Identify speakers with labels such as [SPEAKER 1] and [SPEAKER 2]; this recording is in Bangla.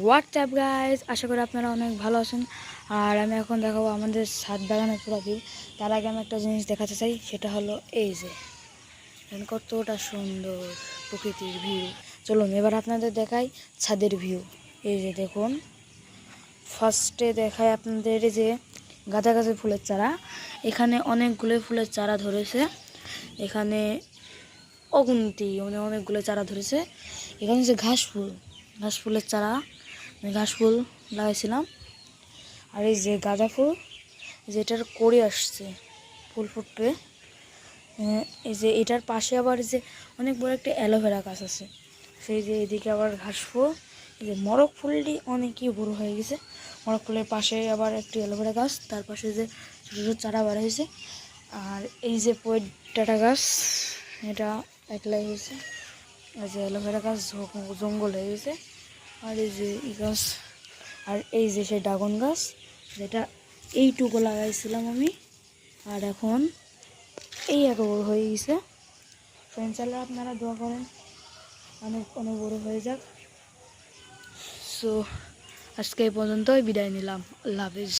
[SPEAKER 1] হোয়াটসঅ্যাপ গাইজ, আশা করি আপনারা অনেক ভালো আছেন। আর আমি এখন দেখাবো আমাদের ছাদ বাগানের পুরো ভিউ। তার আগে আমি একটা জিনিস দেখাতে চাই, সেটা হলো এই যে কতটা সুন্দর প্রকৃতির ভিউ। চলুন এবার আপনাদের দেখাই ছাদের ভিউ। এই যে দেখুন, ফার্স্টে দেখায় আপনাদের যে গাঁদা গাছের ফুলের চারা। এখানে অনেকগুলো ফুলের চারা ধরেছে, এখানে অগুন্তি মানে অনেকগুলো চারা ধরেছে। এখানে যে ঘাস ফুলের চারা, আমি ঘাস ফুল লাগাইছিলাম। আর এই যে গাঁদা ফুল, যেটার কড়ি আসছে, ফুল ফুটবে। এই যে এটার পাশে আবার যে অনেক বড় একটা অ্যালোভেরা গাছ আছে। সেই যে এদিকে আবার ঘাস ফুল, এই যে মরক ফুলটি অনেকই বড় হয়ে গেছে। মরক ফুলের পাশে আবার একটি অ্যালোভেরা গাছ, তার পাশে যে ছোটো ছোটো চারা বার হয়েছে। আর এই যে পয়েটাটা গাছ, এটা একলাই হয়েছে। আর যে অ্যালোভেরা গাছ জঙ্গল হয়ে গেছে। আর এই যে এই গাছ, আর এই যে সেই ড্রাগন গাছ, যেটা এইটুকু লাগাইছিলাম আমি, আর এখন এই এত বড় হয়ে গেছে। ইনশাআল্লাহ আপনারা দোয়া করেন অনেক অনেক বড় হয়ে যাক। সো আজকে এই পর্যন্তই বিদায় নিলাম। আল্লাহ হাফিজ।